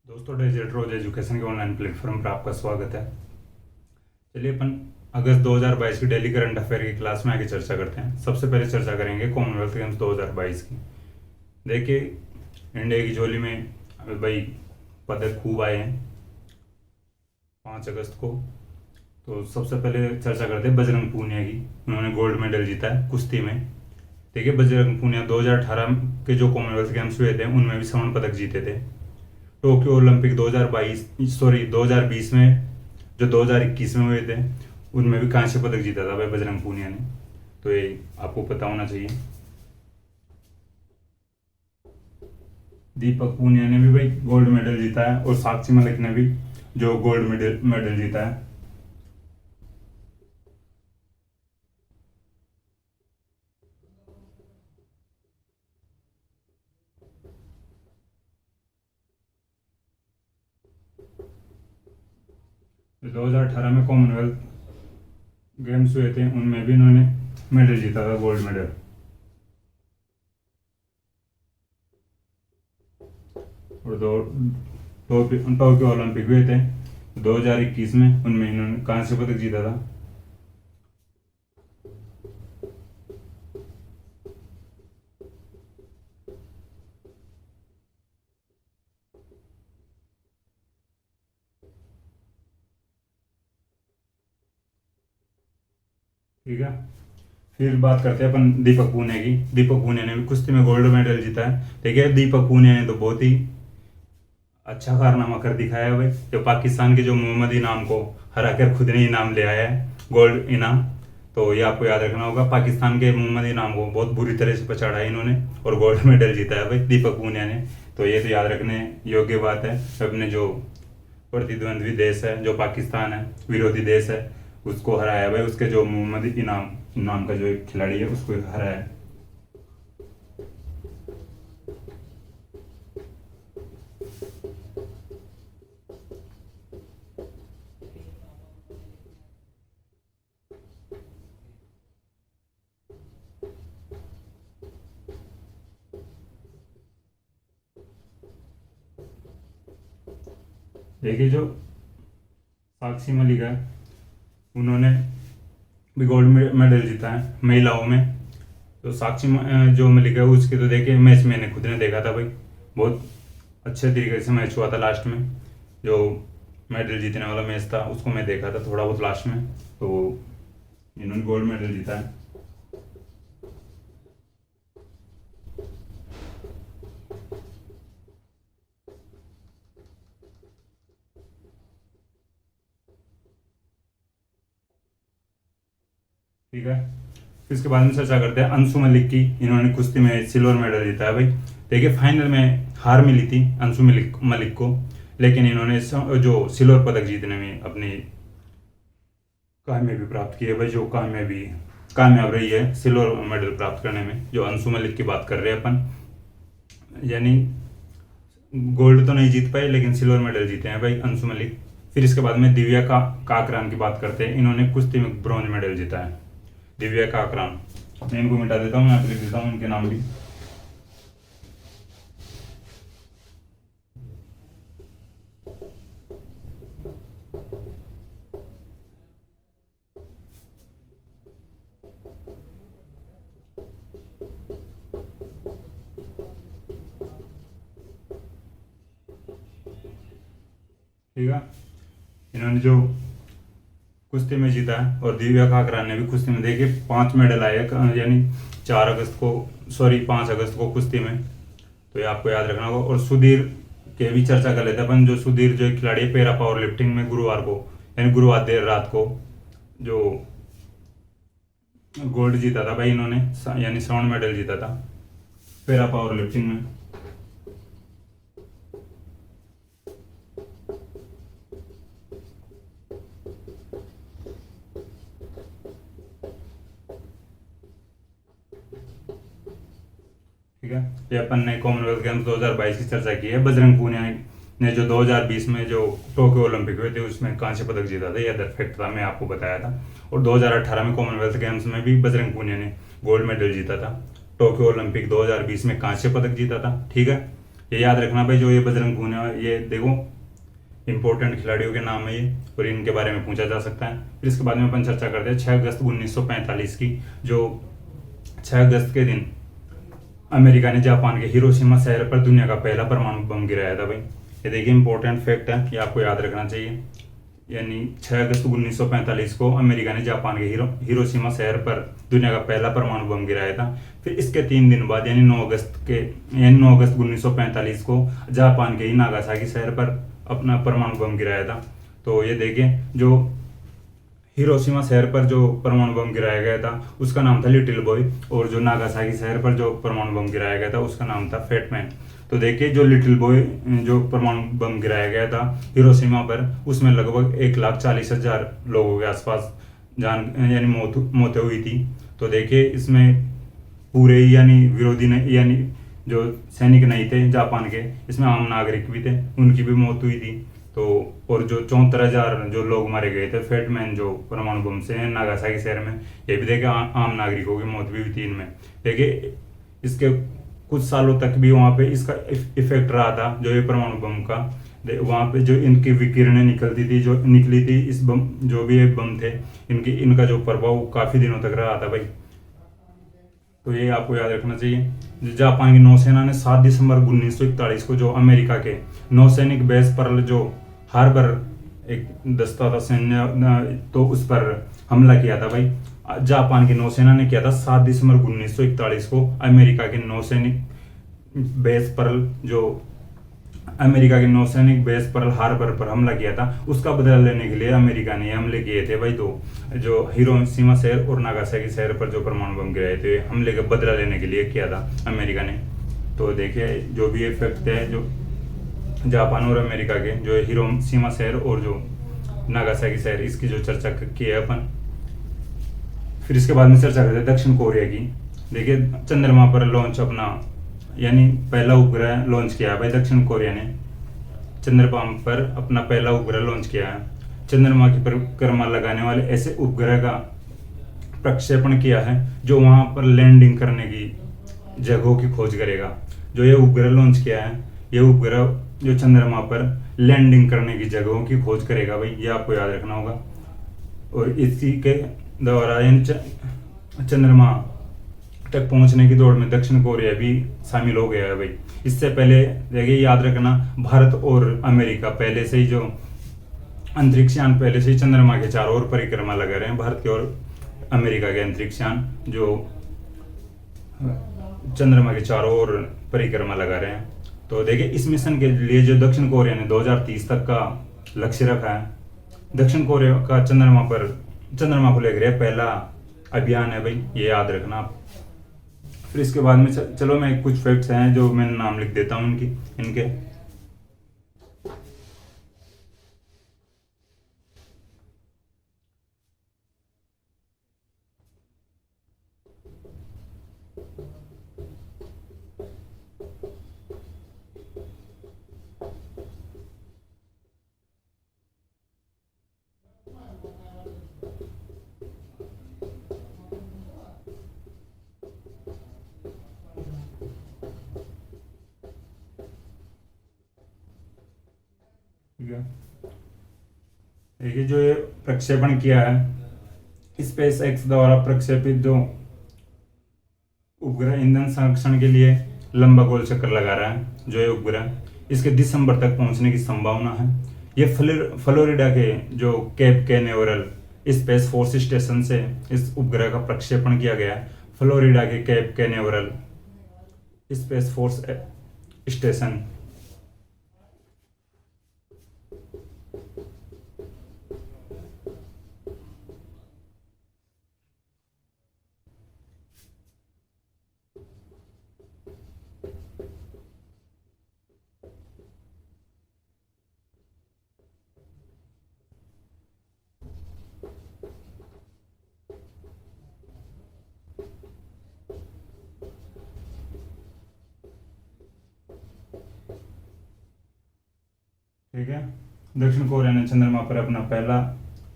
दोस्तों, डिजिटल रोज एजुकेशन के online platform पर आपका स्वागत है। चलिए अपन अगस्त 2022 की डेली करंट अफेयर की क्लास में आगे चर्चा करते हैं। सबसे पहले चर्चा करेंगे कॉमनवेल्थ गेम्स 2022 की। देखिए, इंडिया की झोली में भाई पदक खूब आए हैं 5 अगस्त को। तो सबसे पहले चर्चा करते हैं बजरंग पूनिया की। उन्होंने गोल्ड मेडल जीता है कुश्ती में। देखिए, बजरंग पूनिया 2018 के जो कॉमनवेल्थ गेम्स हुए थे उनमें भी स्वर्ण पदक जीते थे। टोक्यो ओलंपिक 2020 में, जो 2021 में हुए थे, उनमें भी कांस्य पदक जीता था भाई बजरंग पूनिया ने। तो ये आपको पता होना चाहिए। दीपक पूनिया ने भी भाई गोल्ड मेडल जीता है और साक्षी मलिक ने भी जो गोल्ड मेडल मेडल जीता है। जो 2018 में कॉमनवेल्थ गेम्स हुए थे उनमें भी इन्होंने मेडल जीता था, गोल्ड मेडल। और टोक्यो ओलंपिक हुए थे 2021 में, उनमें इन्होंने कांस्य पदक जीता था। ठीक है, फिर बात करते हैं अपन दीपक पूनिया की। दीपक पूनिया ने भी कुश्ती में गोल्ड मेडल जीता है। देखिए, दीपक पूनिया ने तो बहुत ही अच्छा कारनामा कर दिखाया है भाई। जो पाकिस्तान के जो मोहम्मद इनाम को हरा कर खुद ने इनाम ले आया है, गोल्ड इनाम। तो ये आपको याद रखना होगा, पाकिस्तान के मोहम्मद इनाम को बहुत बुरी तरह से पछाड़ा है इन्होंने और गोल्ड मेडल जीता है भाई दीपक पूनिया ने। तो ये तो याद रखने योग्य बात है। अपने जो प्रतिद्वंद्वी देश है, जो पाकिस्तान है, विरोधी देश है, उसको हराया भाई। उसके जो मोहम्मद इनाम नाम का जो एक खिलाड़ी है उसको हराया। देखिए, जो साक्षी मलिक है उन्होंने भी गोल्ड मेडल जीता है महिलाओं में। तो जो मलिक है उसके तो देखिए मैच मैंने खुद ने देखा था भाई। बहुत अच्छे तरीके से मैच हुआ था। लास्ट में जो मेडल जीतने वाला मैच था उसको मैं देखा था थोड़ा बहुत लास्ट में। तो इन्होंने गोल्ड मेडल जीता है। ठीक है, फिर इसके बाद में चर्चा करते हैं अंशु मलिक की। इन्होंने कुश्ती में सिल्वर मेडल जीता है भाई। देखिए, फाइनल में हार मिली थी अंशु मलिक को, लेकिन इन्होंने जो सिल्वर पदक जीतने में अपनी कामयाबी प्राप्त की है भाई। जो कामयाब रही है सिल्वर मेडल प्राप्त करने में। जो अंशु मलिक की बात कर रहे हैं अपन, यानी गोल्ड तो नहीं जीत पाए लेकिन सिल्वर मेडल जीते हैं भाई अंशु मलिक। फिर इसके बाद में दिव्या काकरान की बात करते हैं। इन्होंने कुश्ती में ब्रॉन्ज मेडल जीता है, दिव्या काकरान। मैं इनको मिटा देता हूँ, यहाँ पे लिख देता हूँ इनके नाम भी। ठीक है, इन्होंने जो कुश्ती में जीता है और दिव्या काकरान ने भी कुश्ती में देखिए 5 मेडल आए यानी 5 अगस्त को कुश्ती में। तो ये आपको याद रखना होगा। और सुधीर के भी चर्चा कर लेते हैं अपन। जो सुधीर जो खिलाड़ी है पैरा पावर लिफ्टिंग में गुरुवार को यानी गुरुवार देर रात को जो गोल्ड जीता था भाई इन्होंने, यानी स्वर्ण मेडल जीता था पैरा पावर लिफ्टिंग में। ठीक है, ये अपन ने कॉमनवेल्थ गेम्स 2022 की चर्चा की है। बजरंग पूनिया ने जो 2020 में जो टोक्यो ओलंपिक हुए थे उसमें कांस्य पदक जीता था, यह फैक्ट था, मैं आपको बताया था। और 2018 में कॉमनवेल्थ गेम्स में भी बजरंग पूनिया ने गोल्ड मेडल जीता था। टोक्यो ओलंपिक 2020 में कांस्य पदक जीता था। ठीक है, ये याद रखना भाई, जो ये बजरंग पूनिया, ये देखो इंपॉर्टेंट खिलाड़ियों के नाम है ये, और इनके बारे में पूछा जा सकता है। फिर इसके बाद में अपन चर्चा करते हैं 6 अगस्त 1945 की, जो 6 अगस्त के दिन अमेरिका ने जापान के हिरोशिमा शहर पर दुनिया का पहला परमाणु बम गिराया था भाई। ये देखिए इंपॉर्टेंट फैक्ट है, ये आपको याद रखना चाहिए। यानी 6 अगस्त 1945 को अमेरिका ने जापान के हिरोशिमा शहर पर दुनिया का पहला परमाणु बम गिराया था। फिर इसके 3 दिन बाद यानी 9 अगस्त 1945 को जापान के ही नागासाकी शहर पर अपना परमाणु बम गिराया था। तो ये देखिए, जो हिरोशिमा शहर पर जो परमाणु बम गिराया गया था उसका नाम था लिटिल बॉय, और जो नागासाकी शहर पर जो परमाणु बम गिराया गया था उसका नाम था फैटमैन। तो देखिए, जो लिटिल बॉय जो परमाणु बम गिराया गया था हिरोशिमा पर, उसमें लगभग 1,40,000 लोगों के आसपास जान यानी मौतें हुई थी। तो देखिए, इसमें पूरे यानी विरोधी ने यानी जो सैनिक नहीं थे जापान के, इसमें आम नागरिक भी थे, उनकी भी मौत हुई थी। तो और जो 74,000 जो लोग मारे गए थे फैटमैन जो परमाणु बम से नागासाकी शहर में, ये भी देखिए आम नागरिकों की मौत भी हुई थी इनमें। देखिए, इसके कुछ सालों तक भी वहाँ पे इसका इफेक्ट रहा था, जो ये परमाणु बम का। वहाँ पे जो इनकी विकिरणें निकलती थी, जो निकली थी इस बम, जो भी ये बम थे, इनका जो प्रभाव काफी दिनों तक रहा था भाई। तो ये आपको याद रखना चाहिए। जापान की नौसेना ने 7 दिसंबर 1941 को जो अमेरिका के नौसैनिक बेस पर्ल जो हार्बर एक दस्ता था सैन्य, तो उस पर हमला किया था भाई। जापान की नौसेना ने किया था 7 दिसंबर 1941 को अमेरिका के नौसैनिक बेस पर्ल जो अमेरिका के नौसैनिक बेस पर्ल हार्बर पर हमला किया था, उसका बदला लेने के लिए अमेरिका ने हमले किए थे भाई। तो जो हिरोशिमा शहर और नागासाकी शहर पर जो परमाणु बम गिराए थे, हमले का बदला लेने के लिए किया था अमेरिका ने। तो देखिए, जो भी इफेक्ट है जो जापान और अमेरिका के, जो हिरोशिमा शहर और जो नागासाकी शहर, इसकी जो चर्चा की है अपन। फिर इसके बाद में चर्चा करते हैं दक्षिण कोरिया की। देखिए, चंद्रमा पर लॉन्च अपना यानी पहला उपग्रह लॉन्च किया है भाई दक्षिण कोरिया ने। चंद्रमा पर अपना पहला उपग्रह लॉन्च किया है। चंद्रमा की परिक्रमा लगाने वाले ऐसे उपग्रह का प्रक्षेपण किया है जो वहां पर लैंडिंग करने की जगहों की खोज करेगा। जो ये उपग्रह लॉन्च किया है, ये उपग्रह जो चंद्रमा पर लैंडिंग करने की जगहों की खोज करेगा भाई, ये आपको याद रखना होगा। और इसी के द्वारा चंद्रमा तक पहुंचने की दौड़ में दक्षिण कोरिया भी शामिल हो गया है भाई। इससे पहले देखिए, याद रखना, भारत और अमेरिका पहले से ही जो अंतरिक्षयान पहले से ही चंद्रमा के चारों ओर परिक्रमा लगा रहे हैं। भारत के और अमेरिका के अंतरिक्षयान जो चंद्रमा के चारों ओर परिक्रमा लगा रहे हैं। तो देखिए, इस मिशन के लिए जो दक्षिण कोरिया ने 2030 तक का लक्ष्य रखा है, दक्षिण कोरिया का चंद्रमा को लेकर पहला अभियान है भाई, ये याद रखना आप। फिर इसके बाद में चलो मैं कुछ फैक्ट्स हैं जो मैं नाम लिख देता हूँ इनके। ठीक है, देखिए, जो ये प्रक्षेपण किया है स्पेस एक्स द्वारा प्रक्षेपित जो उपग्रह ईंधन संरक्षण के लिए लंबा गोल चक्कर लगा रहा है, जो ये उपग्रह इसके दिसंबर तक पहुंचने की संभावना है। ये फ्लोरिडा के जो Cape Canaveral space force station से इस उपग्रह का प्रक्षेपण किया गया है। फ्लोरिडा के Cape Canaveral space force station. ठीक है, दक्षिण कोरिया ने चंद्रमा पर अपना पहला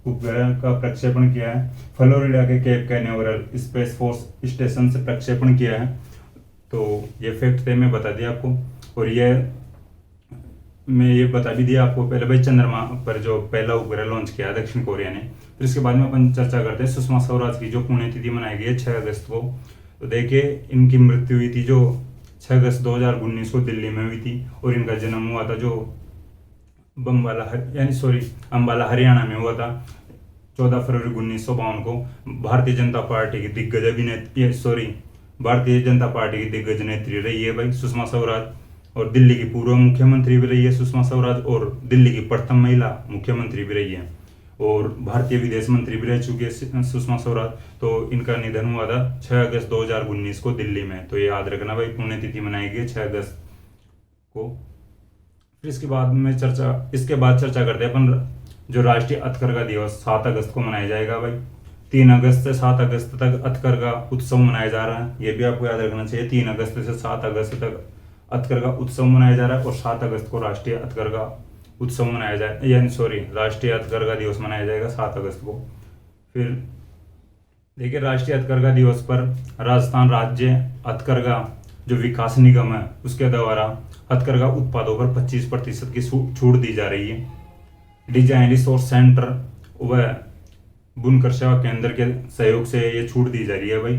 उपग्रह का प्रक्षेपण किया है। फ्लोरिडा के Cape Canaveral space force station से प्रक्षेपण किया है। तो ये फैक्ट थे, मैं बता दिया आपको। और ये मैं ये बता भी दिया आपको पहले भाई, चंद्रमा पर जो पहला उपग्रह लॉन्च किया है दक्षिण कोरिया ने। फिर इसके बाद में अपन चर्चा करते हैं सुषमा स्वराज की, जो पुण्यतिथि मनाई गई है 6 अगस्त को। तो देखिए इनकी मृत्यु हुई थी जो 6 अगस्त 2019 को दिल्ली में हुई थी, और इनका जन्म हुआ था जो अम्बाला हरियाणा में हुआ था 14 फरवरी 1952 को। भारतीय जनता पार्टी की दिग्गज अभिनेत्री भारतीय जनता पार्टी की दिग्गज नेत्री रही है भाई सुषमा स्वराज, और दिल्ली की पूर्व मुख्यमंत्री भी रही है सुषमा स्वराज, और दिल्ली की प्रथम महिला मुख्यमंत्री भी रही है, और भारतीय विदेश मंत्री भी रह चुकी है सुषमा स्वराज। तो इनका निधन हुआ था 6 अगस्त 2019 को दिल्ली में। तो ये याद रखना भाई, पुण्यतिथि मनाई गई 6 अगस्त को। फिर इसके बाद चर्चा करते हैं अपन जो राष्ट्रीय हथकरघा दिवस 7 अगस्त को मनाया जाएगा भाई। 3 अगस्त से 7 अगस्त तक हथकरघा उत्सव मनाया जा रहा है, ये भी आपको याद रखना चाहिए। 3 अगस्त से 7 अगस्त तक हथकरघा उत्सव मनाया जा रहा है, और 7 अगस्त को राष्ट्रीय हथकरघा उत्सव मनाया जाए राष्ट्रीय हथकरघा दिवस मनाया जाएगा 7 अगस्त को। फिर देखिए राष्ट्रीय हथकरघा दिवस पर राजस्थान राज्य हथकरघा जो विकास निगम है उसके द्वारा हथकरघा उत्पादों पर 25% की छूट दी जा रही है। डिजाइन रिसोर्स सेंटर व बुनकर सेवा केंद्र के सहयोग से ये छूट दी जा रही है भाई,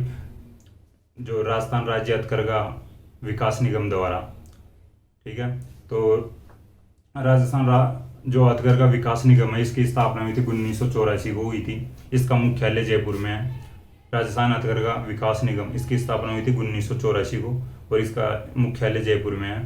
जो राजस्थान राज्य हथकरघा विकास निगम द्वारा। ठीक है, तो जो हथकरघा विकास निगम है इसकी स्थापना हुई थी 1984 को हुई थी। इसका मुख्यालय जयपुर में है। राजस्थान हथकरघा विकास निगम, इसकी स्थापना हुई थी 1984 को, और इसका मुख्यालय जयपुर में है।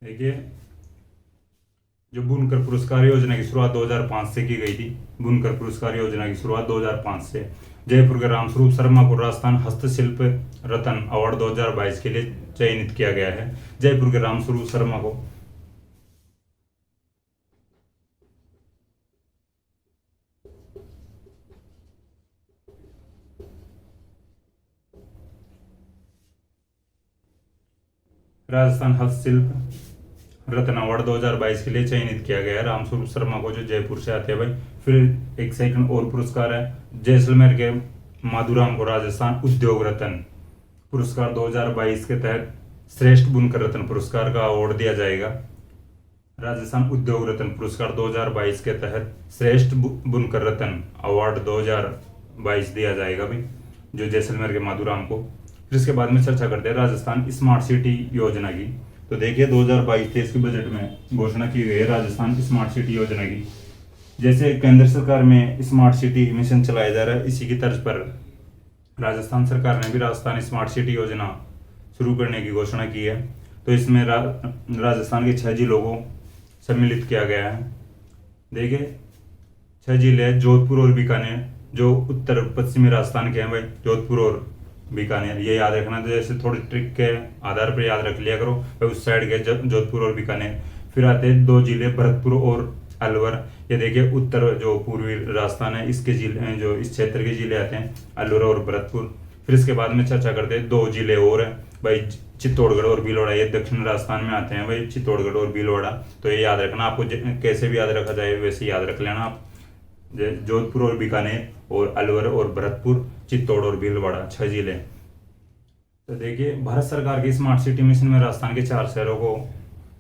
देखिए जो बुनकर पुरस्कार योजना की शुरुआत 2005 से की गई थी। बुनकर पुरस्कार योजना की शुरुआत 2005 से। जयपुर के रामस्वरूप शर्मा को राजस्थान हस्तशिल्प रत्न अवार्ड 2022 के लिए चयनित किया गया है। जयपुर के रामस्वरूप शर्मा को राजस्थान हस्तशिल्प रत्न अवार्ड 2022 के लिए चयनित किया गया है रामस्वरूप शर्मा को, जो जयपुर से आते हैं भाई। फिर एक सेकंड और पुरस्कार है जैसलमेर के माधुराम को राजस्थान उद्योग रत्न पुरस्कार 2022 के तहत श्रेष्ठ बुनकर रत्न पुरस्कार का अवार्ड दिया जाएगा। राजस्थान उद्योग रत्न पुरस्कार 2022 के तहत श्रेष्ठ बुनकर रत्न अवार्ड 2022 दिया जाएगा भाई, जो जैसलमेर के माधुराम को। फिर इसके बाद में चर्चा करते हैं राजस्थान स्मार्ट सिटी योजना की। तो देखिए 2022-23 के बजट में घोषणा की गई है राजस्थान स्मार्ट सिटी योजना की। जैसे केंद्र सरकार में स्मार्ट सिटी मिशन चलाया जा रहा है, इसी की तर्ज पर राजस्थान सरकार ने भी राजस्थान स्मार्ट सिटी योजना शुरू करने की घोषणा की है। तो इसमें राजस्थान के 6 जिलों को सम्मिलित किया गया है। देखिए 6 जिले जोधपुर और बीकानेर, जो उत्तर पश्चिमी राजस्थान के हैं भाई, जोधपुर और बीकानेर, ये याद रखना। तो जैसे थोड़ी ट्रिक के आधार पर याद रख लिया करो भाई, उस साइड के जोधपुर और बीकानेर। फिर आते हैं 2 जिले भरतपुर और अलवर। ये देखिए उत्तर जो पूर्वी राजस्थान है इसके जिले, जो इस क्षेत्र के जिले आते हैं अलवर और भरतपुर। फिर इसके बाद में चर्चा करते हैं 2 जिले और है भाई, चित्तौड़गढ़ और भीलवाड़ा, ये दक्षिण राजस्थान में आते हैं भाई, चित्तौड़गढ़ और भीलवाड़ा। तो ये याद रखना, आपको कैसे भी याद रखा जाए वैसे याद रख लेना आप। जोधपुर और बीकानेर और अलवर और भरतपुर, चित्तौड़ और भीलवाड़ा 6 जिले। तो देखिए भारत सरकार की स्मार्ट सिटी मिशन में राजस्थान के 4 शहरों को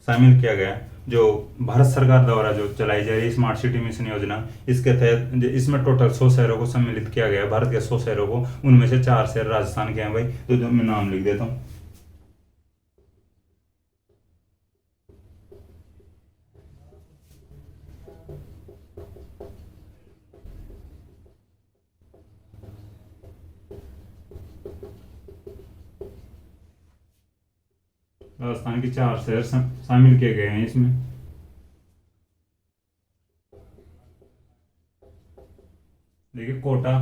शामिल किया गया, जो भारत सरकार द्वारा जो चलाई जा रही है स्मार्ट सिटी मिशन योजना। इसके तहत इसमें टोटल 100 शहरों को सम्मिलित किया गया है, भारत के 100 शहरों को। उनमें से 4 शहर राजस्थान के हैं भाई, तो जो मैं नाम लिख देता हूँ। राजस्थान के 4 शहर शामिल किए गए हैं इसमें। देखिए कोटा,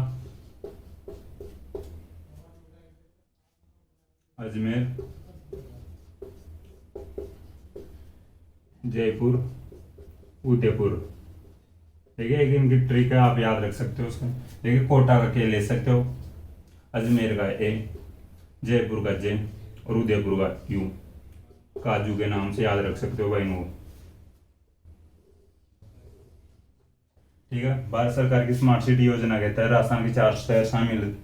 अजमेर, जयपुर, उदयपुर। देखिए एक इनकी ट्रिक है, आप याद रख सकते हो उसको। देखिए कोटा का के ले सकते हो, अजमेर का ए, जयपुर का जे, और उदयपुर का यू। काजू के नाम से याद रख सकते हो भाई इनको। ठीक है। भारत सरकार की स्मार्ट सिटी योजना के तहत राजस्थान के 4 शहर शामिल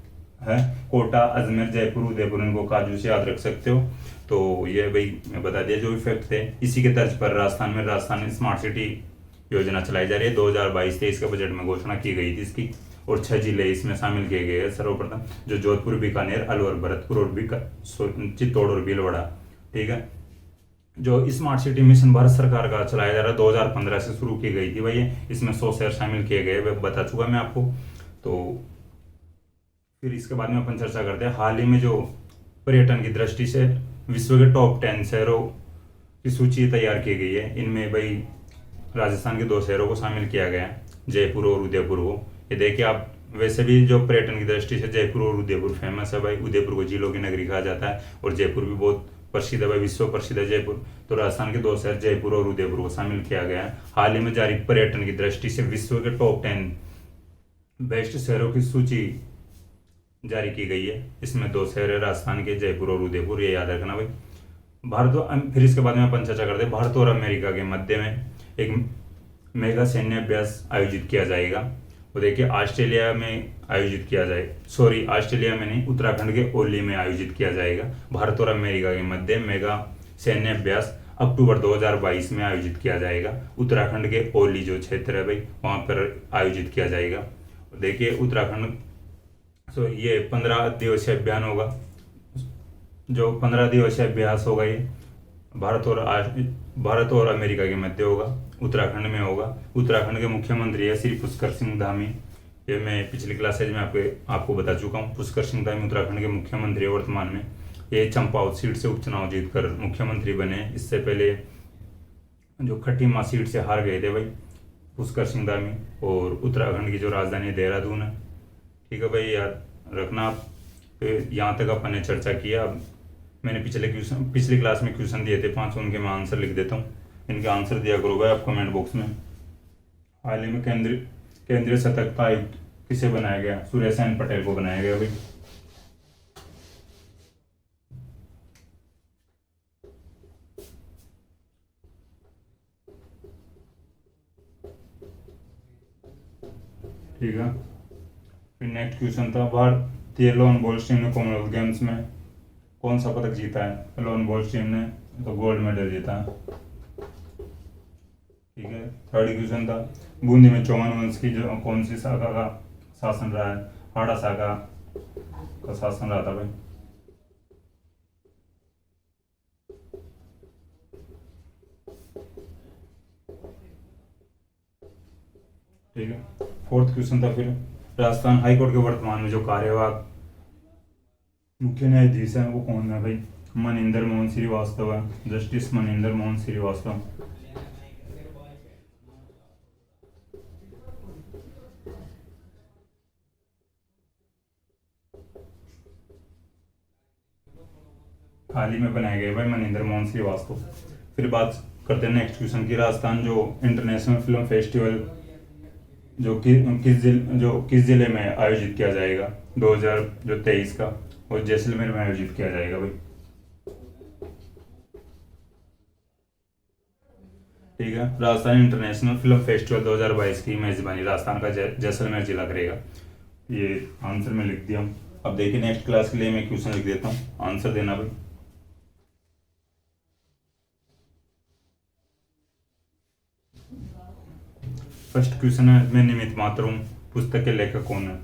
है, कोटा, अजमेर, जयपुर, उदयपुर। इनको काजू से याद रख सकते हो। तो ये भाई मैं बता दिया जो इफेक्ट थे। इसी के तर्ज पर राजस्थान स्मार्ट सिटी योजना चलाई जा रही है। 2022-23 के बजट में घोषणा की गई थी इसकी, और 6 जिले इसमें शामिल किए गए हैं। सर्वप्रथम जो जोधपुर, बीकानेर, अलवर, भरतपुर और चित्तौड़ और भीलवाड़ा। ठीक है। जो स्मार्ट सिटी मिशन भारत सरकार का चलाया जा रहा है, 2015 से शुरू की गई थी भाई। इसमें 100 शहर शामिल किए गए, वह बता चुका मैं आपको। तो फिर इसके बाद में अपन चर्चा करते हैं हाल ही में जो पर्यटन की दृष्टि से विश्व के टॉप 10 शहरों की सूची तैयार की गई है। इनमें भाई राजस्थान के 2 शहरों को शामिल किया गया है, जयपुर और उदयपुर को। ये देखिए आप, वैसे भी जो पर्यटन की दृष्टि से जयपुर और उदयपुर फेमस है भाई। उदयपुर को झीलों की नगरी कहा जाता है, और जयपुर भी बहुत प्रसिद्ध है भाई, विश्व प्रसिद्ध है जयपुर। तो राजस्थान के 2 शहर जयपुर और उदयपुर को शामिल किया गया है। हाल ही में जारी पर्यटन की दृष्टि से विश्व के टॉप 10 बेस्ट शहरों की सूची जारी की गई है। इसमें 2 शहर है राजस्थान के, जयपुर और उदयपुर, ये याद रखना भाई। फिर इसके बाद में अपन चर्चा करते हैं भारत और अमेरिका के मध्य में एक मेगा सैन्य अभ्यास आयोजित किया जाएगा। वो देखिए ऑस्ट्रेलिया में आयोजित किया जाए, सॉरी ऑस्ट्रेलिया में नहीं, उत्तराखंड के ओली में आयोजित किया जाएगा। भारत और अमेरिका के मध्य मेगा सैन्य अभ्यास अक्टूबर 2022 में आयोजित किया जाएगा। उत्तराखंड के ओली जो क्षेत्र है भाई, वहां पर आयोजित किया जाएगा। देखिए उत्तराखंड, ये 15 दिवसीय अभियान होगा। जो 15 दिवसीय अभ्यास होगा ये भारत और अमेरिका के मध्य होगा, उत्तराखंड में होगा। उत्तराखंड के मुख्यमंत्री है श्री पुष्कर सिंह धामी। ये मैं पिछली क्लासेज में आपको बता चुका हूँ। पुष्कर सिंह धामी उत्तराखंड के मुख्यमंत्री है वर्तमान में। ये चंपावत सीट से उपचुनाव जीतकर मुख्यमंत्री बने। इससे पहले जो खटीमा सीट से हार गए थे भाई पुष्कर सिंह धामी। और उत्तराखंड की जो राजधानी है देहरादून है। ठीक है भाई, याद रखना आप। तो यहाँ तक अपन ने चर्चा किया। मैंने पिछली क्लास में क्वेश्चन दिए थे 5, उनके मैं आंसर लिख देता हूँ। इनके आंसर दिया करो भाई आप कमेंट बॉक्स में। हाल ही में केंद्रीय सतर्कता आयुक्त किसे बनाया गया? सूर्यसेन पटेल को बनाया गया भाई। ठीक है। फिर नेक्स्ट क्वेश्चन था, भारतीय लोन बॉल्स टीम ने कॉमनवेल्थ गेम्स में कौन सा पदक जीता है? लोन बॉल्स टीम ने तो गोल्ड मेडल जीता है। ठीक है। थर्ड क्वेश्चन था, बूंदी में चौहान वंश की जो कौन सी शाखा का शासन रहा है? हाड़ा शाखा का शासन रहा था भाई। ठीक है। फोर्थ क्वेश्चन था फिर, राजस्थान हाईकोर्ट के वर्तमान में जो कार्यवाहक मुख्य न्यायाधीश है वो कौन है भाई? मनिंदर मोहन श्रीवास्तव है, जस्टिस मनिंदर मोहन श्रीवास्तव। हाल ही में बनाए गए भाई मनिंदर मोहन श्रीवास्तव। फिर बात करते हैं नेक्स्ट क्वेश्चन की, राजस्थान जो इंटरनेशनल फिल्म फेस्टिवल जो किस जिले में आयोजित किया जाएगा 2023 का? और जैसलमेर में आयोजित किया जाएगा भाई। ठीक है। राजस्थान इंटरनेशनल फिल्म फेस्टिवल 2022 की मेजबानी राजस्थान का जैसलमेर जिला करेगा। ये आंसर में लिख दिया हूँ। अब देखिए नेक्स्ट क्लास के लिए मैं क्वेश्चन लिख देता हूँ, आंसर देना भाई। फर्स्ट क्वेश्चन है, मैं निमित्त मात्र हूँ, पुस्तक के लेखक कौन है?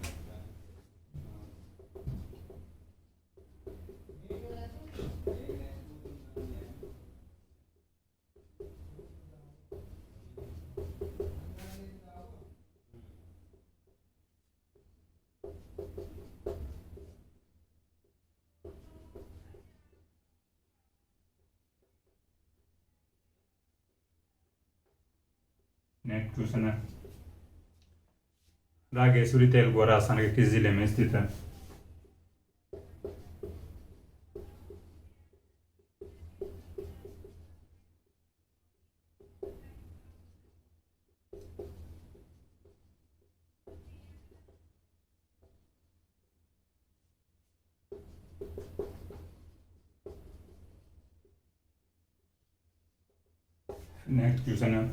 नेक्स्ट क्वेश्चन है, रागेश्वरी तेलुगु राजस्थान के किस जिले में स्थित है? नेक्स्ट क्वेश्चन है,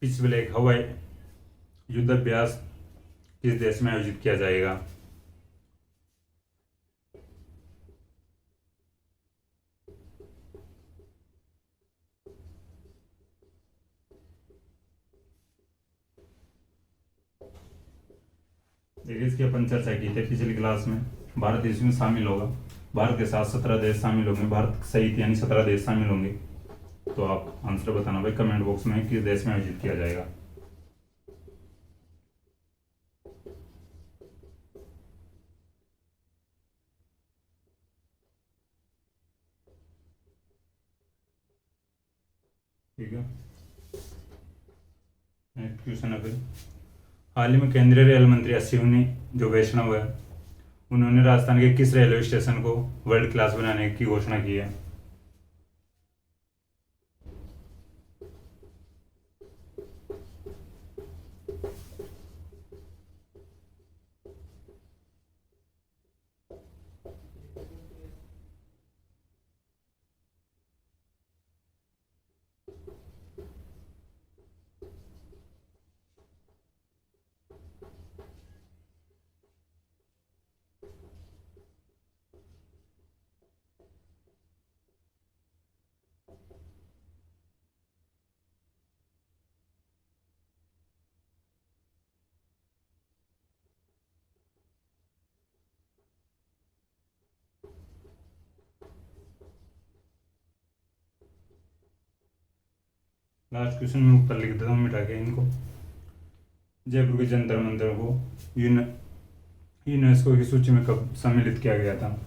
पिच ब्लैक हवाई युद्धाभ्यास किस देश में आयोजित किया जाएगा? देखिए, इसकी अपन चर्चा की थी पिछली क्लास में। भारत इसमें शामिल होगा, भारत के साथ 17 देश शामिल होंगे, भारत सहित यानी 17 देश शामिल होंगे। तो आप आंसर बताना भाई कमेंट बॉक्स में किस देश में आयोजित किया जाएगा। ठीक है, नेक्स्ट क्वेश्चन है फिर, हाल ही में केंद्रीय रेल मंत्री अश्विनी जो वैष्णव है, उन्होंने राजस्थान के किस रेलवे स्टेशन को वर्ल्ड क्लास बनाने की घोषणा की है? लास्ट क्वेश्चन में ऊपर लिख देता हूँ मिटा के इनको। जयपुर के जंतर मंतर को यूनेस्को की सूची में कब सम्मिलित किया गया था?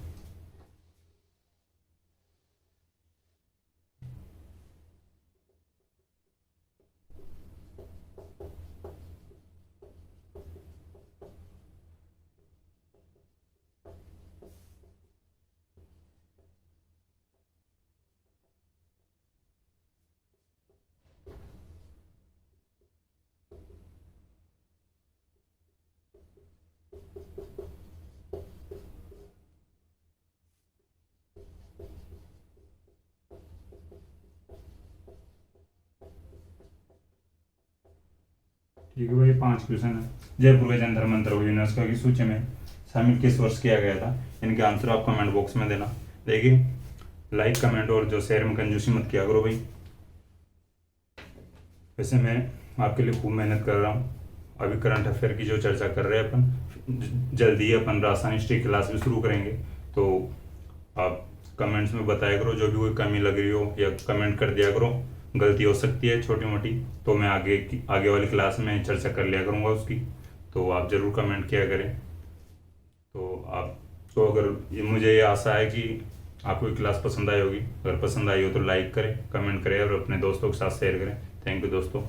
ठीक है भाई, 5 क्वेश्चन है। जयपुर के जंतर मंतर को यूनेस्को की सूची में शामिल किस वर्ष किया गया था? इनके आंसर आप कमेंट बॉक्स में देना। देखिए, लाइक कमेंट और जो शेयर में कंजूसी मत किया करो भाई। वैसे मैं आपके लिए खूब मेहनत कर रहा हूँ। अभी करंट अफेयर की जो चर्चा कर रहे हैं अपन, जल्दी ही अपन राजस्थान हिस्ट्री क्लास भी शुरू करेंगे। तो आप कमेंट्स में बताया करो, जो भी कोई कमी लग रही हो या कमेंट कर दिया करो। गलती हो सकती है छोटी मोटी, तो मैं आगे वाली क्लास में चर्चा कर लिया करूँगा उसकी। तो आप ज़रूर कमेंट किया करें। तो आपको अगर मुझे ये आशा है कि आपको ये क्लास पसंद आई होगी। अगर पसंद आई हो तो लाइक करें, कमेंट करें और अपने दोस्तों के साथ शेयर करें। थैंक यू दोस्तों।